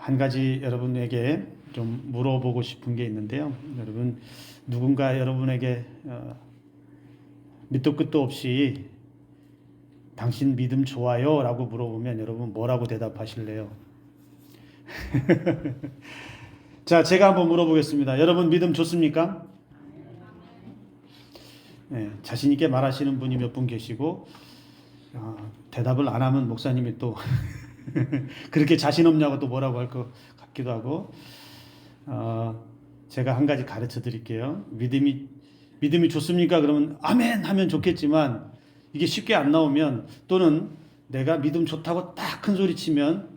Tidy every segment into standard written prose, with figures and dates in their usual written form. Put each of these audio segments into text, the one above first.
한 가지 여러분에게 좀 물어보고 싶은 게 있는데요. 여러분, 누군가 여러분에게 밑도 끝도 없이 당신 믿음 좋아요? 라고 물어보면 여러분 뭐라고 대답하실래요? 자, 제가 한번 물어보겠습니다. 여러분 믿음 좋습니까? 네, 자신 있게 말하시는 분이 몇 분 계시고 대답을 안 하면 목사님이 또 그렇게 자신 없냐고 또 뭐라고 할 것 같기도 하고 제가 한 가지 가르쳐 드릴게요. 믿음이 좋습니까? 그러면 아멘 하면 좋겠지만 이게 쉽게 안 나오면 또는 내가 믿음 좋다고 딱 큰 소리 치면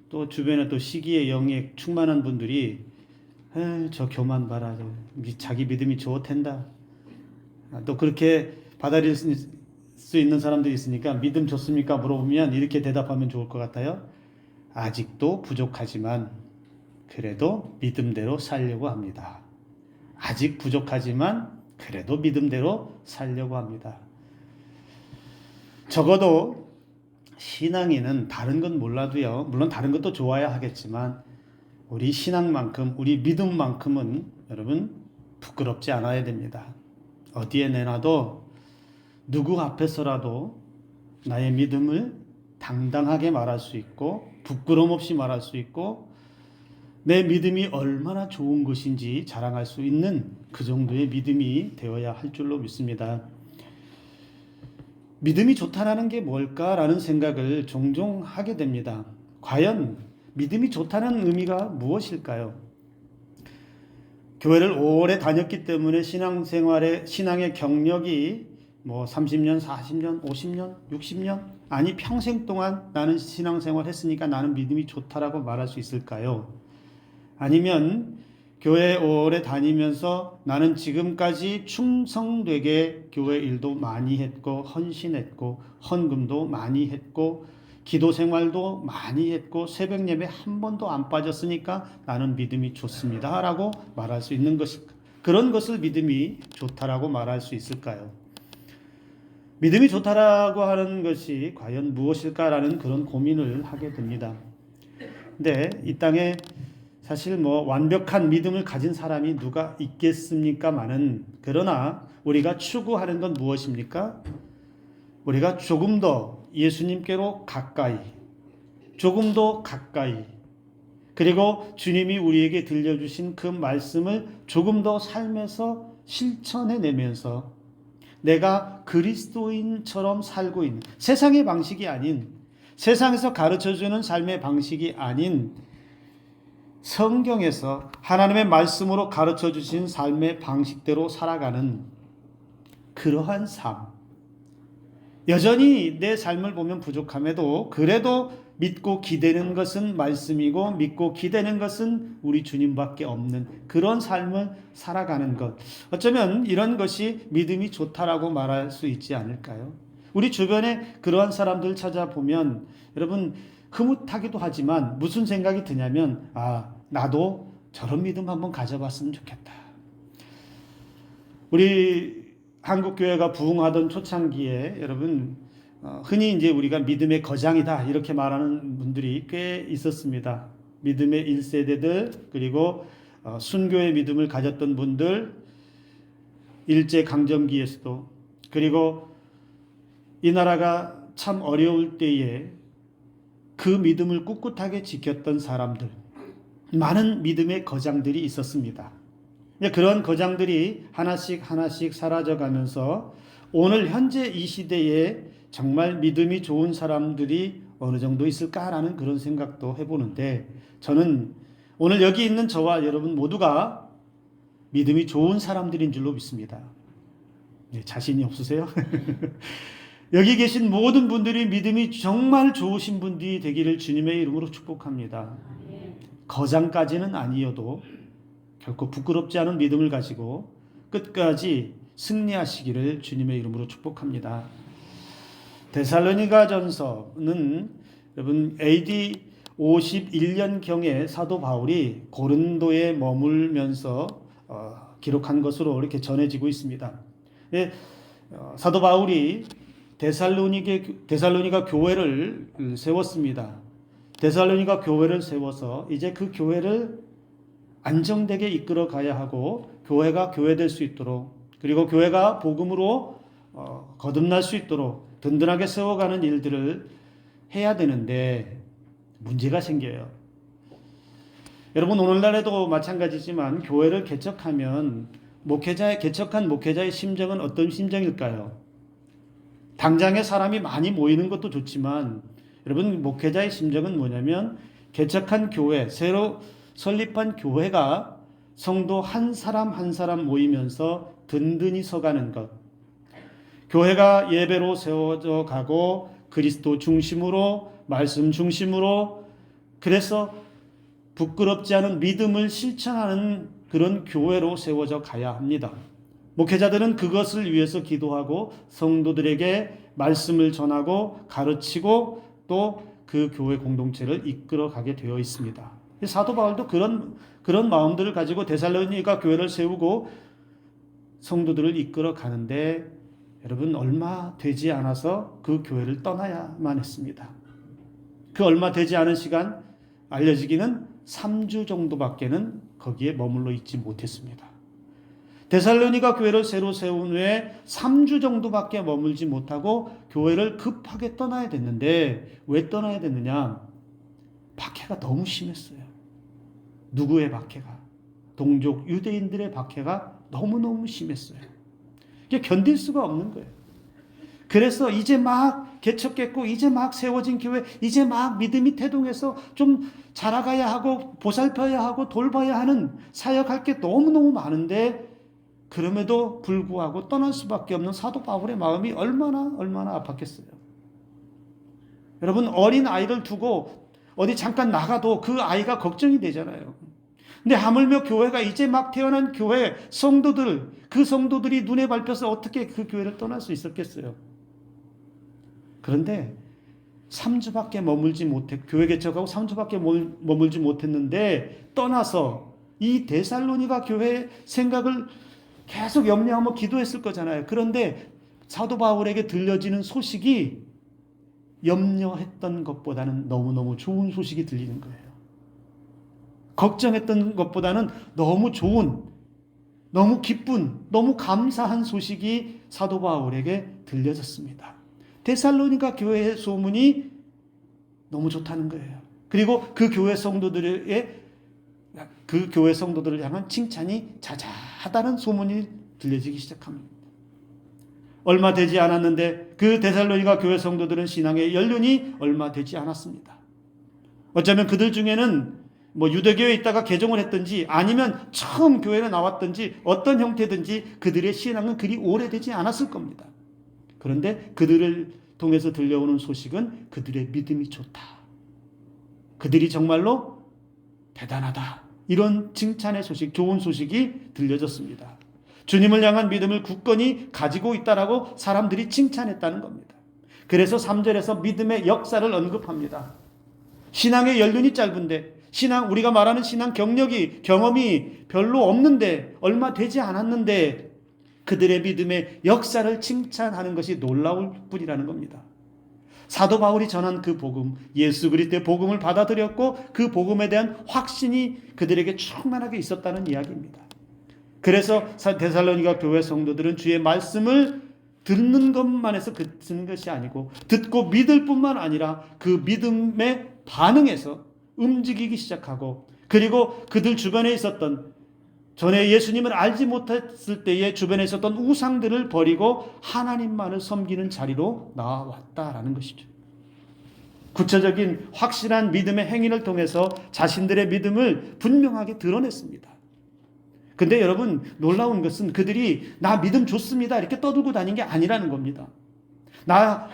또 주변에 또 시기의 영에 충만한 분들이 저 교만 봐라. 자기 믿음이 좋텐다. 또 그렇게 받아들일 수 있는 사람들이 있으니까 믿음 좋습니까? 물어보면 이렇게 대답하면 좋을 것 같아요. 아직도 부족하지만 그래도 믿음대로 살려고 합니다. 아직 부족하지만 그래도 믿음대로 살려고 합니다. 적어도 신앙인은 다른 건 몰라도요. 물론 다른 것도 좋아야 하겠지만 우리 신앙만큼 우리 믿음만큼은 여러분 부끄럽지 않아야 됩니다. 어디에 내놔도 누구 앞에서라도 나의 믿음을 당당하게 말할 수 있고 부끄럼 없이 말할 수 있고 내 믿음이 얼마나 좋은 것인지 자랑할 수 있는 그 정도의 믿음이 되어야 할 줄로 믿습니다. 믿음이 좋다라는 게 뭘까라는 생각을 종종 하게 됩니다. 과연 믿음이 좋다는 의미가 무엇일까요? 교회를 오래 다녔기 때문에 신앙의 경력이 30년, 40년, 50년, 60년 아니 평생 동안 나는 신앙생활 했으니까 나는 믿음이 좋다라고 말할 수 있을까요? 아니면 교회 오래 다니면서 나는 지금까지 충성되게 교회 일도 많이 했고 헌신했고 헌금도 많이 했고 기도 생활도 많이 했고 새벽 예배 한 번도 안 빠졌으니까 나는 믿음이 좋습니다 라고 말할 수 있는 것일까? 그런 것을 믿음이 좋다라고 말할 수 있을까요? 믿음이 좋다라고 하는 것이 과연 무엇일까라는 그런 고민을 하게 됩니다. 근데 이 땅에 사실 완벽한 믿음을 가진 사람이 누가 있겠습니까마는 그러나 우리가 추구하는 건 무엇입니까? 우리가 조금 더 예수님께로 가까이, 조금 더 가까이, 그리고 주님이 우리에게 들려주신 그 말씀을 조금 더 삶에서 실천해내면서 내가 그리스도인처럼 살고 있는 세상의 방식이 아닌 세상에서 가르쳐주는 삶의 방식이 아닌 성경에서 하나님의 말씀으로 가르쳐주신 삶의 방식대로 살아가는 그러한 삶. 여전히 내 삶을 보면 부족함에도 그래도 믿고 기대는 것은 말씀이고 믿고 기대는 것은 우리 주님밖에 없는 그런 삶을 살아가는 것. 어쩌면 이런 것이 믿음이 좋다라고 말할 수 있지 않을까요? 우리 주변에 그러한 사람들 찾아보면 여러분 흐뭇하기도 하지만 무슨 생각이 드냐면 나도 저런 믿음 한번 가져봤으면 좋겠다. 우리 한국 교회가 부흥하던 초창기에 여러분 흔히 이제 우리가 믿음의 거장이다 이렇게 말하는 분들이 꽤 있었습니다. 믿음의 1세대들 그리고 순교의 믿음을 가졌던 분들 일제 강점기에서도 그리고 이 나라가 참 어려울 때에 그 믿음을 꿋꿋하게 지켰던 사람들 많은 믿음의 거장들이 있었습니다. 그런 거장들이 하나씩 사라져가면서 오늘 현재 이 시대에 정말 믿음이 좋은 사람들이 어느 정도 있을까라는 그런 생각도 해보는데 저는 오늘 여기 있는 저와 여러분 모두가 믿음이 좋은 사람들인 줄로 믿습니다. 자신이 없으세요? 여기 계신 모든 분들이 믿음이 정말 좋으신 분들이 되기를 주님의 이름으로 축복합니다. 거장까지는 아니어도 결코 부끄럽지 않은 믿음을 가지고 끝까지 승리하시기를 주님의 이름으로 축복합니다. 데살로니가전서는 여러분 AD 51년경에 사도 바울이 고린도에 머물면서 기록한 것으로 이렇게 전해지고 있습니다. 사도 바울이 데살로니가 교회를 세웠습니다. 데살로니가 교회를 세워서 이제 그 교회를 안정되게 이끌어 가야 하고 교회가 교회될 수 있도록, 그리고 교회가 복음으로 거듭날 수 있도록 든든하게 세워가는 일들을 해야 되는데 문제가 생겨요. 여러분, 오늘날에도 마찬가지지만 교회를 개척하면 개척한 목회자의 심정은 어떤 심정일까요? 당장에 사람이 많이 모이는 것도 좋지만 여러분, 목회자의 심정은 뭐냐면 개척한 교회, 새로 설립한 교회가 성도 한 사람 한 사람 모이면서 든든히 서가는 것, 교회가 예배로 세워져 가고 그리스도 중심으로, 말씀 중심으로, 그래서 부끄럽지 않은 믿음을 실천하는 그런 교회로 세워져 가야 합니다. 목회자들은 그것을 위해서 기도하고 성도들에게 말씀을 전하고 가르치고 또 그 교회 공동체를 이끌어 가게 되어 있습니다. 사도 바울도 그런 마음들을 가지고 데살로니가 교회를 세우고 성도들을 이끌어 가는데 여러분, 얼마 되지 않아서 그 교회를 떠나야만 했습니다. 그 얼마 되지 않은 시간, 알려지기는 3주 정도밖에는 거기에 머물러 있지 못했습니다. 데살로니가 교회를 새로 세운 후에 3주 정도밖에 머물지 못하고 교회를 급하게 떠나야 됐는데, 왜 떠나야 됐느냐? 박해가 너무 심했어요. 누구의 박해가? 동족 유대인들의 박해가 너무너무 심했어요. 이게 견딜 수가 없는 거예요. 그래서 이제 막 개척했고 이제 막 세워진 교회, 이제 막 믿음이 태동해서 좀 자라가야 하고 보살펴야 하고 돌봐야 하는, 사역할 게 너무너무 많은데 그럼에도 불구하고 떠날 수밖에 없는 사도 바울의 마음이 얼마나 아팠겠어요. 여러분, 어린 아이를 두고 어디 잠깐 나가도 그 아이가 걱정이 되잖아요. 근데 하물며 교회가 이제 막 태어난 교회 성도들, 그 성도들이 눈에 밟혀서 어떻게 그 교회를 떠날 수 있었겠어요. 그런데 3주밖에 머물지 못해, 교회 개척하고 3주밖에 머물지 못했는데 떠나서 이 데살로니가 교회 생각을 계속 염려하며 기도했을 거잖아요. 그런데 사도 바울에게 들려지는 소식이 염려했던 것보다는 너무너무 좋은 소식이 들리는 거예요. 걱정했던 것보다는 너무 좋은, 너무 기쁜, 너무 감사한 소식이 사도 바울에게 들려졌습니다. 데살로니가 교회의 소문이 너무 좋다는 거예요. 그리고 그 교회 성도들을 향한 칭찬이 자자하다는 소문이 들려지기 시작합니다. 얼마 되지 않았는데 그 데살로니가 교회 성도들은 신앙의 연륜이 얼마 되지 않았습니다. 어쩌면 그들 중에는 유대교회에 있다가 개종을 했든지 아니면 처음 교회에 나왔든지 어떤 형태든지 그들의 신앙은 그리 오래되지 않았을 겁니다. 그런데 그들을 통해서 들려오는 소식은 그들의 믿음이 좋다, 그들이 정말로 대단하다, 이런 칭찬의 소식, 좋은 소식이 들려졌습니다. 주님을 향한 믿음을 굳건히 가지고 있다라고 사람들이 칭찬했다는 겁니다. 그래서 3절에서 믿음의 역사를 언급합니다. 신앙의 연륜이 짧은데, 우리가 말하는 신앙 경험이 별로 없는데, 얼마 되지 않았는데 그들의 믿음의 역사를 칭찬하는 것이 놀라울 뿐이라는 겁니다. 사도 바울이 전한 그 복음, 예수 그리스도의 복음을 받아들였고 그 복음에 대한 확신이 그들에게 충만하게 있었다는 이야기입니다. 그래서 데살로니가 교회 성도들은 주의 말씀을 듣는 것만 해서 그치는 것이 아니고 듣고 믿을 뿐만 아니라 그 믿음에 반응해서 움직이기 시작하고, 그리고 그들 주변에 있었던, 전에 예수님을 알지 못했을 때에 주변에 있었던 우상들을 버리고 하나님만을 섬기는 자리로 나왔다라는 것이죠. 구체적인 확실한 믿음의 행위를 통해서 자신들의 믿음을 분명하게 드러냈습니다. 근데 여러분, 놀라운 것은 그들이 나 믿음 좋습니다 이렇게 떠들고 다닌 게 아니라는 겁니다. 나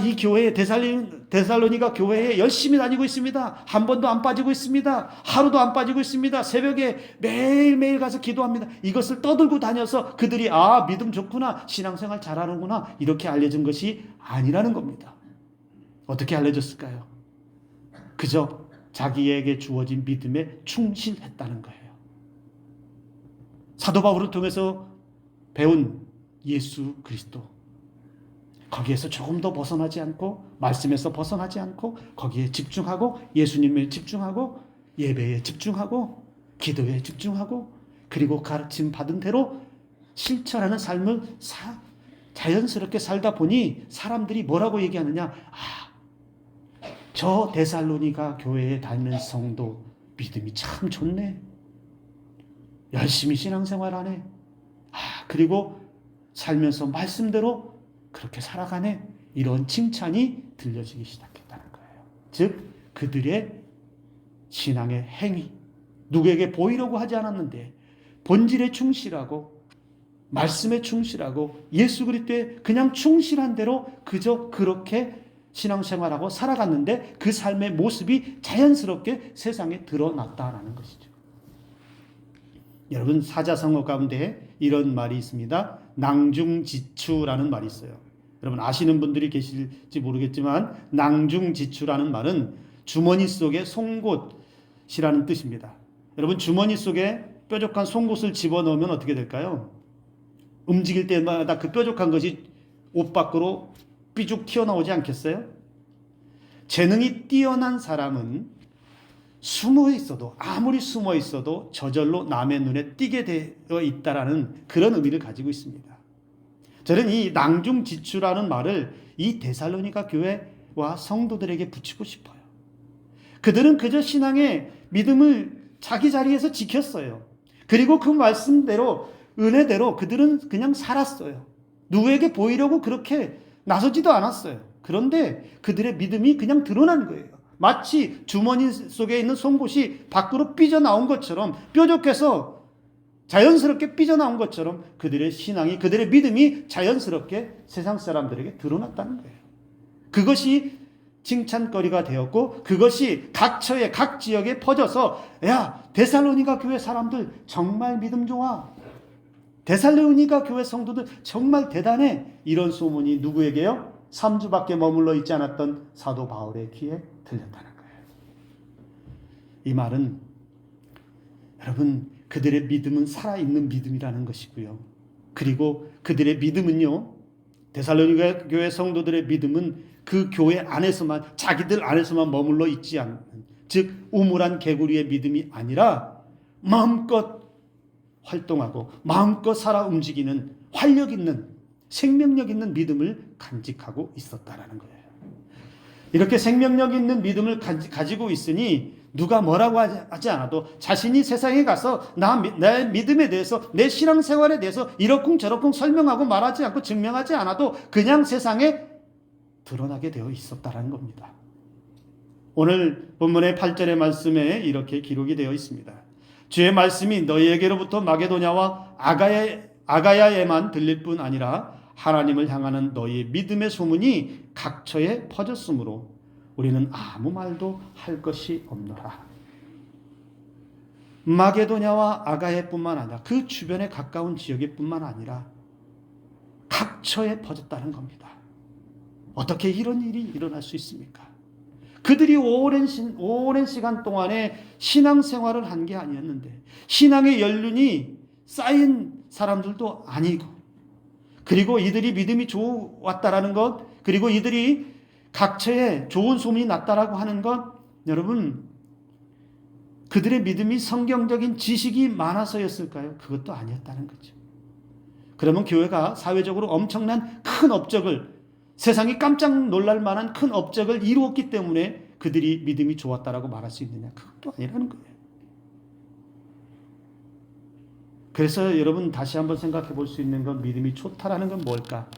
이 교회에, 데살로니가 교회에 열심히 다니고 있습니다. 한 번도 안 빠지고 있습니다. 하루도 안 빠지고 있습니다. 새벽에 매일매일 가서 기도합니다. 이것을 떠들고 다녀서 그들이 믿음 좋구나, 신앙생활 잘하는구나, 이렇게 알려진 것이 아니라는 겁니다. 어떻게 알려졌을까요? 그저 자기에게 주어진 믿음에 충실했다는 거예요. 사도 바울을 통해서 배운 예수 그리스도, 거기에서 조금 더 벗어나지 않고 말씀에서 벗어나지 않고 거기에 집중하고 예수님에 집중하고 예배에 집중하고 기도에 집중하고 그리고 가르침 받은 대로 실천하는 삶을 자연스럽게 살다 보니 사람들이 뭐라고 얘기하느냐? 저 데살로니가 교회에 다니는 성도 믿음이 참 좋네. 열심히 신앙생활하네. 그리고 살면서 말씀대로 그렇게 살아가네. 이런 칭찬이 들려지기 시작했다는 거예요. 즉 그들의 신앙의 행위, 누구에게 보이려고 하지 않았는데 본질에 충실하고 말씀에 충실하고 예수 그리스도에 그냥 충실한 대로 그저 그렇게 신앙생활하고 살아갔는데 그 삶의 모습이 자연스럽게 세상에 드러났다라는 것이죠. 여러분 사자성어 가운데 이런 말이 있습니다. 낭중지추라는 말이 있어요. 여러분 아시는 분들이 계실지 모르겠지만 낭중지추라는 말은 주머니 속에 송곳이라는 뜻입니다. 여러분 주머니 속에 뾰족한 송곳을 집어넣으면 어떻게 될까요? 움직일 때마다 그 뾰족한 것이 옷 밖으로 삐죽 튀어나오지 않겠어요? 재능이 뛰어난 사람은 숨어 있어도 아무리 숨어 있어도 저절로 남의 눈에 띄게 되어 있다라는 그런 의미를 가지고 있습니다. 저는 이 낭중지추라는 말을 이 데살로니가 교회와 성도들에게 붙이고 싶어요. 그들은 그저 신앙의 믿음을 자기 자리에서 지켰어요. 그리고 그 말씀대로 은혜대로 그들은 그냥 살았어요. 누구에게 보이려고 그렇게 나서지도 않았어요. 그런데 그들의 믿음이 그냥 드러난 거예요. 마치 주머니 속에 있는 송곳이 밖으로 삐져나온 것처럼 뾰족해서 자연스럽게 삐져나온 것처럼 그들의 신앙이 그들의 믿음이 자연스럽게 세상 사람들에게 드러났다는 거예요. 그것이 칭찬거리가 되었고 그것이 각 처에 각 지역에 퍼져서 야 데살로니가 교회 사람들 정말 믿음 좋아. 데살로니가 교회 성도들 정말 대단해. 이런 소문이 누구에게요? 3주밖에 머물러 있지 않았던 사도 바울의 귀에 들렸다는 거예요. 이 말은 여러분 그들의 믿음은 살아있는 믿음이라는 것이고요. 그리고 그들의 믿음은요. 데살로니가 교회 성도들의 믿음은 그 교회 안에서만 자기들 안에서만 머물러 있지 않는 즉 우물한 개구리의 믿음이 아니라 마음껏 활동하고 마음껏 살아 움직이는 활력 있는 생명력 있는 믿음을 간직하고 있었다라는 거예요. 이렇게 생명력 있는 믿음을 가지고 있으니 누가 뭐라고 하지 않아도 자신이 세상에 가서 내 믿음에 대해서 내 신앙생활에 대해서 이러쿵저러쿵 설명하고 말하지 않고 증명하지 않아도 그냥 세상에 드러나게 되어 있었다라는 겁니다. 오늘 본문의 8절의 말씀에 이렇게 기록이 되어 있습니다. 주의 말씀이 너희에게로부터 마게도냐와 아가야에만 들릴 뿐 아니라 하나님을 향하는 너희의 믿음의 소문이 각처에 퍼졌으므로 우리는 아무 말도 할 것이 없노라. 마게도냐와 아가야뿐만 아니라 그 주변에 가까운 지역에 뿐만 아니라 각처에 퍼졌다는 겁니다. 어떻게 이런 일이 일어날 수 있습니까? 그들이 오랜 시간 동안에 신앙생활을 한 게 아니었는데 신앙의 연륜이 쌓인 사람들도 아니고 그리고 이들이 믿음이 좋았다라는 것 그리고 이들이 각처에 좋은 소문이 났다라고 하는 것 여러분 그들의 믿음이 성경적인 지식이 많아서였을까요? 그것도 아니었다는 거죠. 그러면 교회가 사회적으로 엄청난 큰 업적을 세상이 깜짝 놀랄 만한 큰 업적을 이루었기 때문에 그들이 믿음이 좋았다라고 말할 수 있느냐? 그것도 아니라는 거예요. 그래서 여러분 다시 한번 생각해 볼 수 있는 건 믿음이 좋다라는 건 뭘까?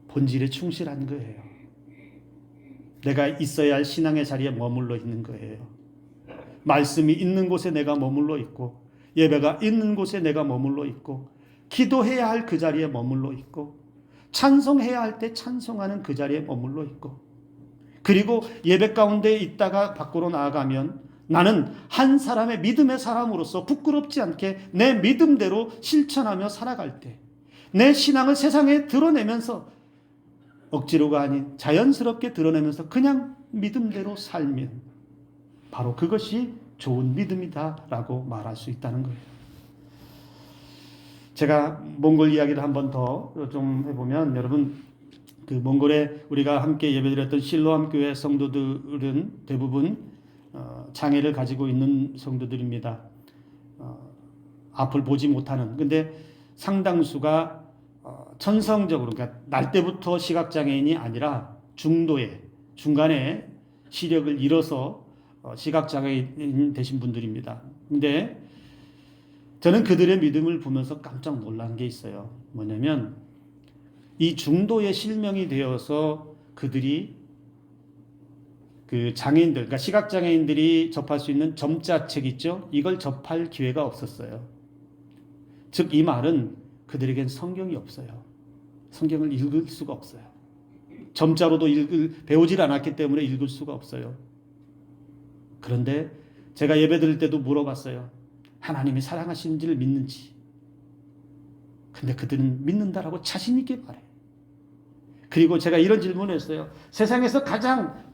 본질에 충실한 거예요. 내가 있어야 할 신앙의 자리에 머물러 있는 거예요. 말씀이 있는 곳에 내가 머물러 있고 예배가 있는 곳에 내가 머물러 있고 기도해야 할 그 자리에 머물러 있고 찬송해야 할 때 찬송하는 그 자리에 머물러 있고 그리고 예배 가운데 있다가 밖으로 나아가면 나는 한 사람의 믿음의 사람으로서 부끄럽지 않게 내 믿음대로 실천하며 살아갈 때 내 신앙을 세상에 드러내면서 억지로가 아닌 자연스럽게 드러내면서 그냥 믿음대로 살면 바로 그것이 좋은 믿음이다라고 말할 수 있다는 거예요. 제가 몽골 이야기를 한 번 더 좀 해보면, 여러분 그 몽골에 우리가 함께 예배드렸던 실로암 교회 성도들은 대부분 장애를 가지고 있는 성도들입니다. 앞을 보지 못하는. 근데 상당수가 천성적으로, 그러니까 날 때부터 시각장애인이 아니라 중간에 시력을 잃어서 시각장애인 되신 분들입니다. 근데 저는 그들의 믿음을 보면서 깜짝 놀란 게 있어요. 뭐냐면 이 중도에 실명이 되어서 그들이 그 장애인들, 그러니까 시각장애인들이 접할 수 있는 점자책 있죠? 이걸 접할 기회가 없었어요. 즉 이 말은 그들에겐 성경이 없어요. 성경을 읽을 수가 없어요. 점자로도 배우질 않았기 때문에 읽을 수가 없어요. 그런데 제가 예배 드릴 때도 물어봤어요. 하나님이 사랑하시는지를 믿는지. 근데 그들은 믿는다라고 자신 있게 말해요. 그리고 제가 이런 질문을 했어요. 세상에서 가장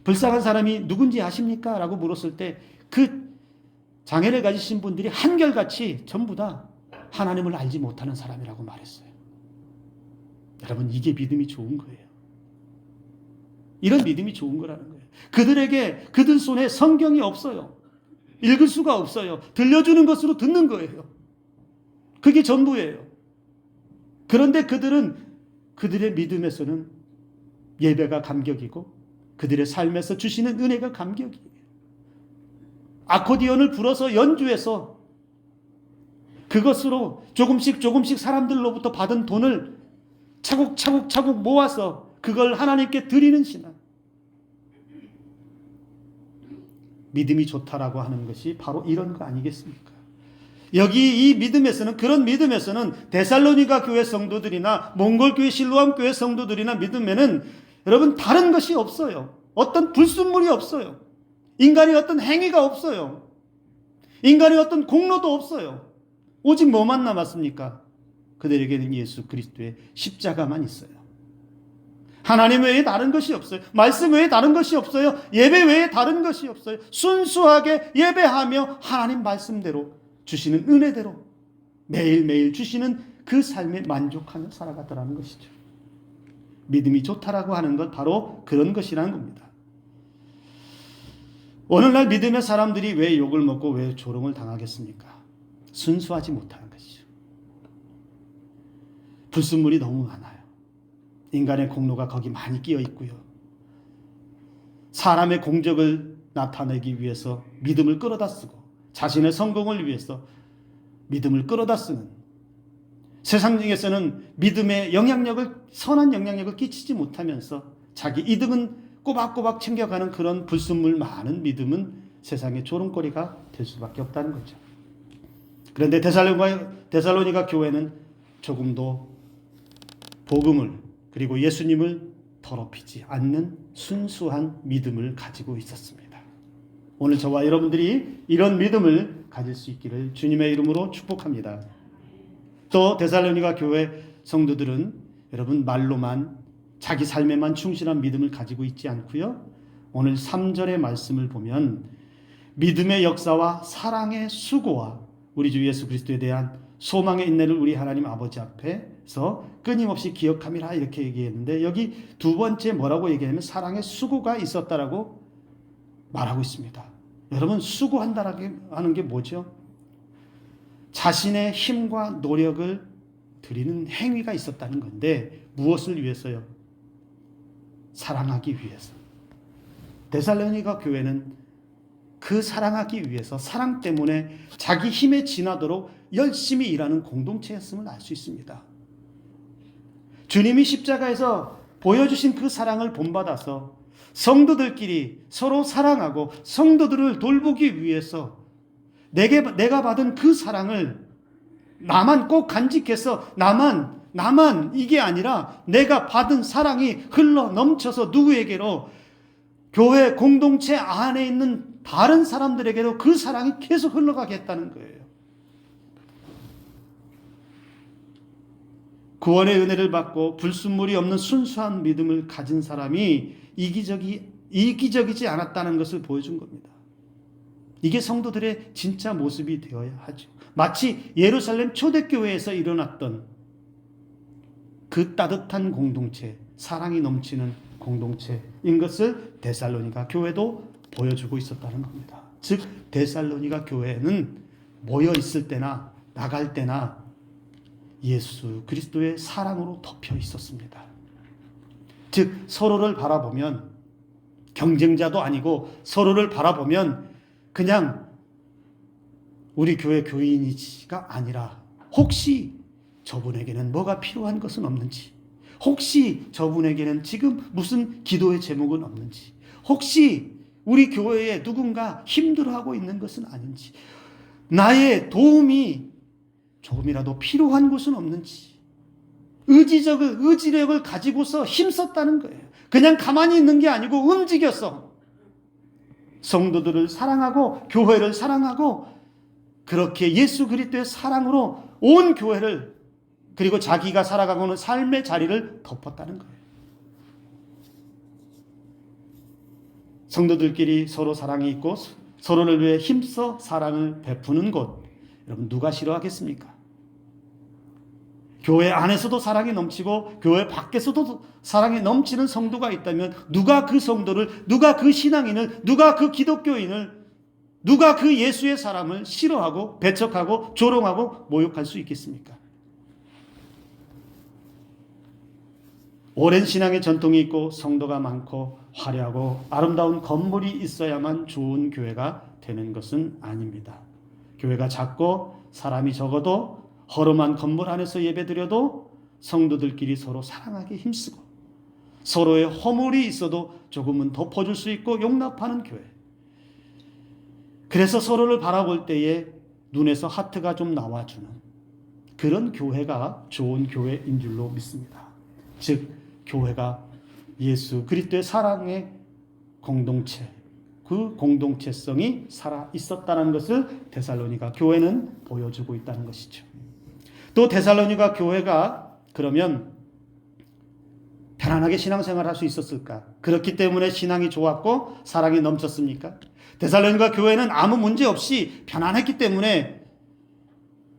불쌍한 사람이 누군지 아십니까? 라고 물었을 때 그 장애를 가지신 분들이 한결같이 전부 다 하나님을 알지 못하는 사람이라고 말했어요. 여러분, 이게 믿음이 좋은 거예요. 이런 믿음이 좋은 거라는 거예요. 그들 손에 성경이 없어요. 읽을 수가 없어요. 들려주는 것으로 듣는 거예요. 그게 전부예요. 그런데 그들은 그들의 믿음에서는 예배가 감격이고 그들의 삶에서 주시는 은혜가 감격이에요. 아코디언을 불어서 연주해서 그것으로 조금씩 사람들로부터 받은 돈을 차곡차곡 모아서 그걸 하나님께 드리는 신앙. 믿음이 좋다라고 하는 것이 바로 이런 거 아니겠습니까? 여기 이 믿음에서는, 그런 믿음에서는 데살로니가 교회 성도들이나 몽골 교회 실로암 교회 성도들이나 믿음에는 여러분 다른 것이 없어요. 어떤 불순물이 없어요. 인간의 어떤 행위가 없어요. 인간의 어떤 공로도 없어요. 오직 뭐만 남았습니까? 그들에게는 예수 그리스도의 십자가만 있어요. 하나님 외에 다른 것이 없어요. 말씀 외에 다른 것이 없어요. 예배 외에 다른 것이 없어요. 순수하게 예배하며 하나님 말씀대로 주시는 은혜대로 매일매일 주시는 그 삶에 만족하며 살아가더라는 것이죠. 믿음이 좋다라고 하는 건 바로 그런 것이라는 겁니다. 오늘날 믿음의 사람들이 왜 욕을 먹고 왜 조롱을 당하겠습니까? 순수하지 못하는 것이죠. 불순물이 너무 많아요. 인간의 공로가 거기 많이 끼어 있고요. 사람의 공적을 나타내기 위해서 믿음을 끌어다 쓰고 자신의 성공을 위해서 믿음을 끌어다 쓰는, 세상에서는 믿음의 선한 영향력을 끼치지 못하면서 자기 이득은 꼬박꼬박 챙겨가는 그런 불순물 많은 믿음은 세상의 조롱거리가 될 수밖에 없다는 거죠. 그런데 데살로니가 교회는 조금도 복음을 그리고 예수님을 더럽히지 않는 순수한 믿음을 가지고 있었습니다. 오늘 저와 여러분들이 이런 믿음을 가질 수 있기를 주님의 이름으로 축복합니다. 또 데살로니가 교회 성도들은 여러분 말로만 자기 삶에만 충실한 믿음을 가지고 있지 않고요. 오늘 3절의 말씀을 보면 믿음의 역사와 사랑의 수고와 우리 주 예수 그리스도에 대한 소망의 인내를 우리 하나님 아버지 앞에서 끊임없이 기억함이라 이렇게 얘기했는데, 여기 두 번째 뭐라고 얘기하면 사랑의 수고가 있었다라고 말하고 있습니다. 여러분, 수고한다라고 하는 게 뭐죠? 자신의 힘과 노력을 드리는 행위가 있었다는 건데 무엇을 위해서요? 사랑하기 위해서. 데살로니가 교회는 그 사랑하기 위해서, 사랑 때문에 자기 힘에 지나도록 열심히 일하는 공동체였음을 알 수 있습니다. 주님이 십자가에서 보여주신 그 사랑을 본받아서 성도들끼리 서로 사랑하고 성도들을 돌보기 위해서 내가 받은 그 사랑을 나만 꼭 간직해서 나만 이게 아니라 내가 받은 사랑이 흘러 넘쳐서 누구에게로, 교회 공동체 안에 있는 다른 사람들에게로 그 사랑이 계속 흘러가겠다는 거예요. 구원의 은혜를 받고 불순물이 없는 순수한 믿음을 가진 사람이 이기적이지 않았다는 것을 보여준 겁니다. 이게 성도들의 진짜 모습이 되어야 하죠. 마치 예루살렘 초대교회에서 일어났던 그 따뜻한 공동체, 사랑이 넘치는 공동체인 것을 데살로니가 교회도 보여주고 있었다는 겁니다. 즉 데살로니가 교회는 모여 있을 때나 나갈 때나 예수 그리스도의 사랑으로 덮여 있었습니다. 즉 서로를 바라보면 경쟁자도 아니고 서로를 바라보면 그냥 우리 교회 교인이지가 아니라 혹시 저분에게는 뭐가 필요한 것은 없는지, 혹시 저분에게는 지금 무슨 기도의 제목은 없는지, 혹시 우리 교회에 누군가 힘들어하고 있는 것은 아닌지, 나의 도움이 조금이라도 필요한 곳은 없는지, 의지력을 가지고서 힘썼다는 거예요. 그냥 가만히 있는 게 아니고 움직였어. 성도들을 사랑하고 교회를 사랑하고 그렇게 예수 그리스도의 사랑으로 온 교회를 그리고 자기가 살아가고는 삶의 자리를 덮었다는 거예요. 성도들끼리 서로 사랑이 있고 서로를 위해 힘써 사랑을 베푸는 곳, 여러분 누가 싫어하겠습니까? 교회 안에서도 사랑이 넘치고 교회 밖에서도 사랑이 넘치는 성도가 있다면 누가 그 성도를, 누가 그 신앙인을, 누가 그 기독교인을, 누가 그 예수의 사람을 싫어하고 배척하고 조롱하고 모욕할 수 있겠습니까? 오랜 신앙의 전통이 있고 성도가 많고 화려하고 아름다운 건물이 있어야만 좋은 교회가 되는 것은 아닙니다. 교회가 작고 사람이 적어도 허름한 건물 안에서 예배드려도 성도들끼리 서로 사랑하게 힘쓰고 서로의 허물이 있어도 조금은 덮어줄 수 있고 용납하는 교회. 그래서 서로를 바라볼 때에 눈에서 하트가 좀 나와주는 그런 교회가 좋은 교회인 줄로 믿습니다. 즉 교회가 예수 그리스도의 사랑의 공동체, 그 공동체성이 살아 있었다는 것을 데살로니가 교회는 보여주고 있다는 것이죠. 또 데살로니가 교회가 그러면 편안하게 신앙생활을 할 수 있었을까? 그렇기 때문에 신앙이 좋았고 사랑이 넘쳤습니까? 데살로니가 교회는 아무 문제 없이 편안했기 때문에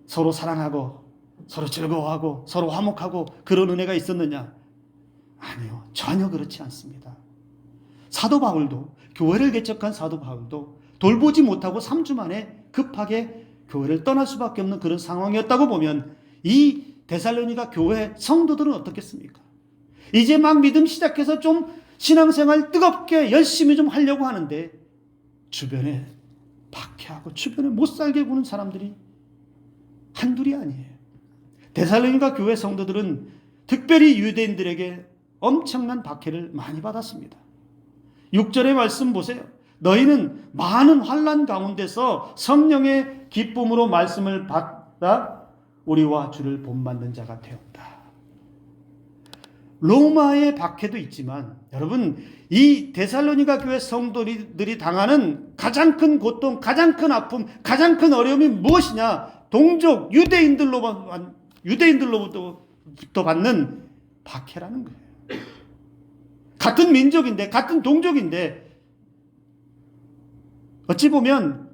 서로 사랑하고 서로 즐거워하고 서로 화목하고 그런 은혜가 있었느냐? 아니요, 전혀 그렇지 않습니다. 사도 바울도, 교회를 개척한 사도 바울도 돌보지 못하고 3주 만에 급하게 교회를 떠날 수밖에 없는 그런 상황이었다고 보면 이 데살로니가 교회 성도들은 어떻겠습니까? 이제 막 믿음 시작해서 좀 신앙생활 뜨겁게 열심히 좀 하려고 하는데 주변에 박해하고 주변에 못 살게 구는 사람들이 한둘이 아니에요. 데살로니가 교회 성도들은 특별히 유대인들에게 엄청난 박해를 많이 받았습니다. 6절의 말씀 보세요. 너희는 많은 환난 가운데서 성령의 기쁨으로 말씀을 받아 우리와 주를 본받는 자가 되었다. 로마의 박해도 있지만 여러분 이 데살로니가 교회 성도들이 당하는 가장 큰 고통, 가장 큰 아픔, 가장 큰 어려움이 무엇이냐? 동족 유대인들로부터 받는 박해라는 거예요. 같은 민족인데 같은 동족인데 어찌 보면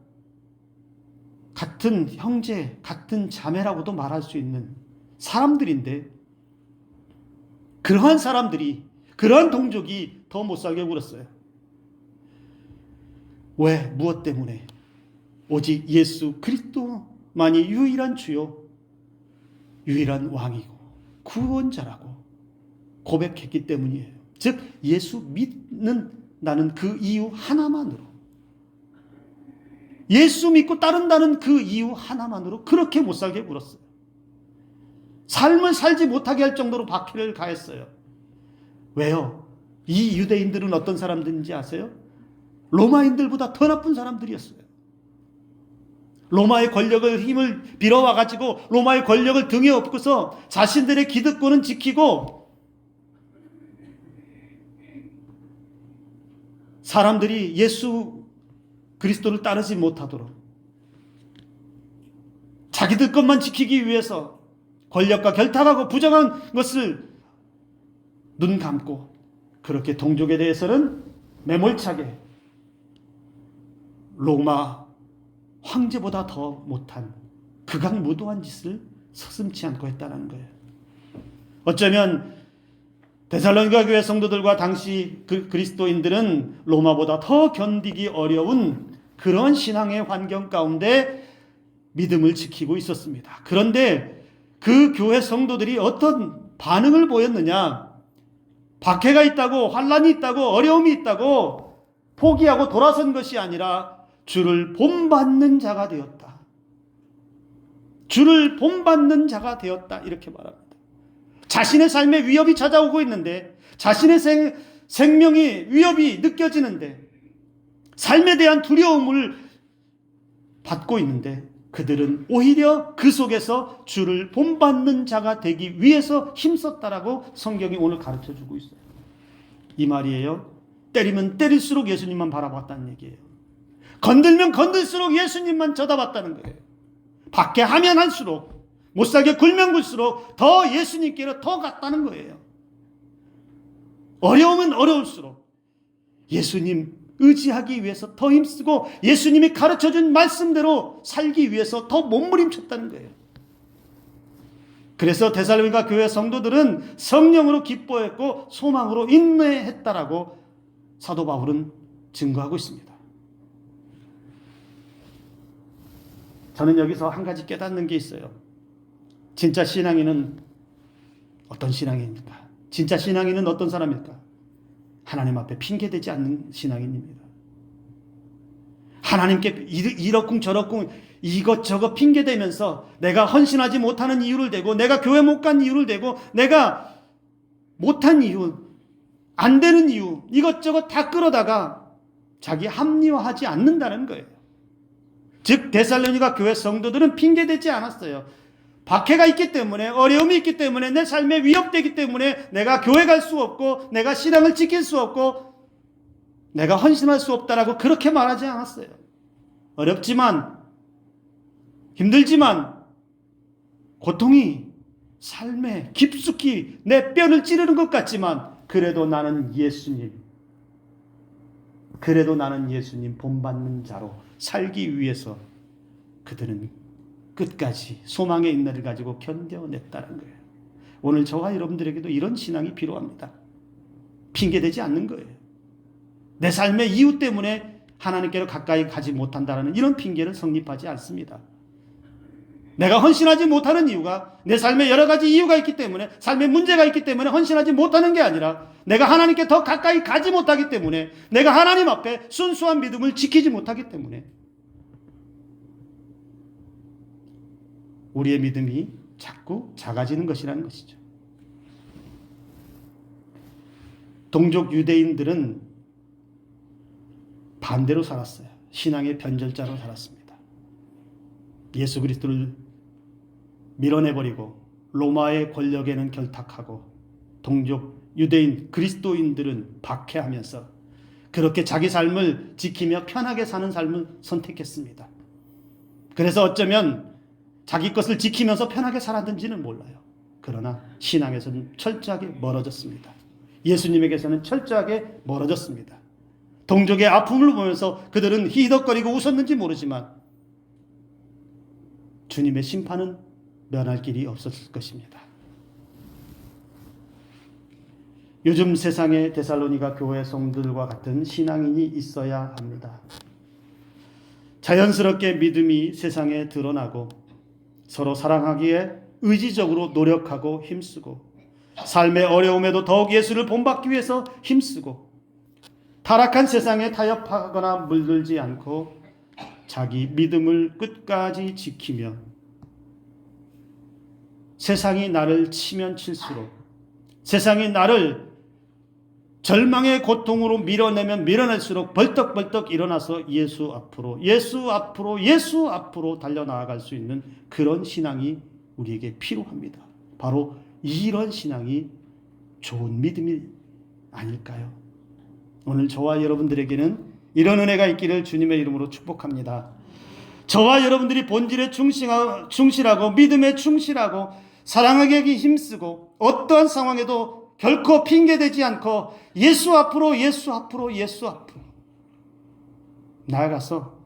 같은 형제, 같은 자매라고도 말할 수 있는 사람들인데 그러한 사람들이, 그러한 동족이 더 못살게 굴었어요. 왜? 무엇 때문에? 오직 예수 그리스도만이 유일한 주요, 유일한 왕이고 구원자라고 고백했기 때문이에요. 즉 예수 믿는 나는 그 이유 하나만으로, 예수 믿고 따른다는 그 이유 하나만으로 그렇게 못살게 굴었어요. 삶을 살지 못하게 할 정도로 박해를 가했어요. 왜요? 이 유대인들은 어떤 사람들인지 아세요? 로마인들보다 더 나쁜 사람들이었어요. 로마의 권력을, 힘을 빌어와가지고 로마의 권력을 등에 업고서 자신들의 기득권은 지키고 사람들이 예수 그리스도를 따르지 못하도록 자기들 것만 지키기 위해서 권력과 결탁하고 부정한 것을 눈 감고 그렇게 동족에 대해서는 매몰차게 로마 황제보다 더 못한 극악무도한 짓을 서슴지 않고 했다는 거예요. 어쩌면 데살로니가 교회 성도들과 당시 그리스도인들은 로마보다 더 견디기 어려운 그런 신앙의 환경 가운데 믿음을 지키고 있었습니다. 그런데 그 교회 성도들이 어떤 반응을 보였느냐? 박해가 있다고, 환난이 있다고, 어려움이 있다고 포기하고 돌아선 것이 아니라 주를 본받는 자가 되었다. 주를 본받는 자가 되었다. 이렇게 말합니다. 자신의 삶에 위협이 찾아오고 있는데, 자신의 생명이 위협이 느껴지는데, 삶에 대한 두려움을 받고 있는데, 그들은 오히려 그 속에서 주를 본받는 자가 되기 위해서 힘썼다라고 성경이 오늘 가르쳐주고 있어요. 이 말이에요. 때리면 때릴수록 예수님만 바라봤다는 얘기예요. 건들면 건들수록 예수님만 쳐다봤다는 거예요. 박해하면 할수록, 못살게 굴면 굴수록 더 예수님께로 더 갔다는 거예요. 어려우면 어려울수록 예수님 의지하기 위해서 더 힘쓰고 예수님이 가르쳐준 말씀대로 살기 위해서 더 몸부림쳤다는 거예요. 그래서 데살로니가 교회 성도들은 성령으로 기뻐했고 소망으로 인내했다라고 사도 바울은 증거하고 있습니다. 저는 여기서 한 가지 깨닫는 게 있어요. 진짜 신앙인은 어떤 신앙인입니까? 진짜 신앙인은 어떤 사람일까? 하나님 앞에 핑계대지 않는 신앙인입니다. 하나님께 이러쿵 저러쿵 이것저것 핑계대면서 내가 헌신하지 못하는 이유를 대고, 내가 교회 못 간 이유를 대고, 내가 못한 이유, 안 되는 이유, 이것저것 다 끌어다가 자기 합리화하지 않는다는 거예요. 즉 데살로니가 교회 성도들은 핑계대지 않았어요. 박해가 있기 때문에, 어려움이 있기 때문에, 내 삶에 위협되기 때문에 내가 교회 갈 수 없고, 내가 신앙을 지킬 수 없고, 내가 헌신할 수 없다라고 그렇게 말하지 않았어요. 어렵지만, 힘들지만, 고통이 삶에 깊숙이 내 뼈를 찌르는 것 같지만, 그래도 나는 예수님 본받는 자로 살기 위해서 그들은 끝까지 소망의 인내를 가지고 견뎌냈다는 거예요. 오늘 저와 여러분들에게도 이런 신앙이 필요합니다. 핑계대지 않는 거예요. 내 삶의 이유 때문에 하나님께로 가까이 가지 못한다는 이런 핑계는 성립하지 않습니다. 내가 헌신하지 못하는 이유가 내 삶에 여러 가지 이유가 있기 때문에, 삶에 문제가 있기 때문에 헌신하지 못하는 게 아니라 내가 하나님께 더 가까이 가지 못하기 때문에, 내가 하나님 앞에 순수한 믿음을 지키지 못하기 때문에 우리의 믿음이 자꾸 작아지는 것이라는 것이죠. 동족 유대인들은 반대로 살았어요. 신앙의 변절자로 살았습니다. 예수 그리스도를 밀어내버리고 로마의 권력에는 결탁하고 동족 유대인 그리스도인들은 박해하면서 그렇게 자기 삶을 지키며 편하게 사는 삶을 선택했습니다. 그래서 어쩌면 자기 것을 지키면서 편하게 살았는지는 몰라요. 그러나 신앙에서는 철저하게 멀어졌습니다. 예수님에게서는 철저하게 멀어졌습니다. 동족의 아픔을 보면서 그들은 히덕거리고 웃었는지 모르지만 주님의 심판은 면할 길이 없었을 것입니다. 요즘 세상에 데살로니가 교회 성도들과 같은 신앙인이 있어야 합니다. 자연스럽게 믿음이 세상에 드러나고 서로 사랑하기에 의지적으로 노력하고 힘쓰고 삶의 어려움에도 더욱 예수를 본받기 위해서 힘쓰고 타락한 세상에 타협하거나 물들지 않고 자기 믿음을 끝까지 지키며 세상이 나를 치면 칠수록, 세상이 나를 절망의 고통으로 밀어내면 밀어낼수록 벌떡벌떡 일어나서 예수 앞으로 달려나아갈 수 있는 그런 신앙이 우리에게 필요합니다. 바로 이런 신앙이 좋은 믿음이 아닐까요? 오늘 저와 여러분들에게는 이런 은혜가 있기를 주님의 이름으로 축복합니다. 저와 여러분들이 본질에 충실하고 믿음에 충실하고 사랑하기 힘쓰고 어떠한 상황에도 결코 핑계대지 않고 예수 앞으로 나아가서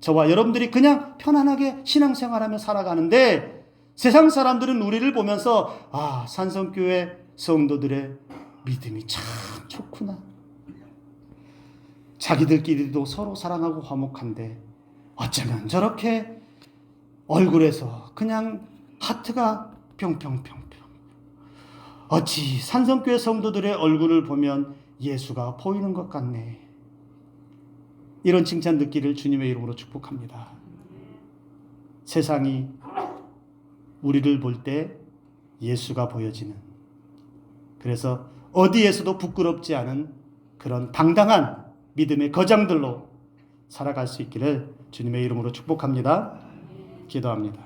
저와 여러분들이 그냥 편안하게 신앙생활하며 살아가는데 세상 사람들은 우리를 보면서 아, 산성교회 성도들의 믿음이 참 좋구나. 자기들끼리도 서로 사랑하고 화목한데 어쩌면 저렇게 얼굴에서 그냥 하트가 평평평평. 어찌 산성교회 성도들의 얼굴을 보면 예수가 보이는 것 같네. 이런 칭찬 듣기를 주님의 이름으로 축복합니다. 세상이 우리를 볼 때 예수가 보여지는, 그래서 어디에서도 부끄럽지 않은 그런 당당한 믿음의 거장들로 살아갈 수 있기를 주님의 이름으로 축복합니다. 기도합니다.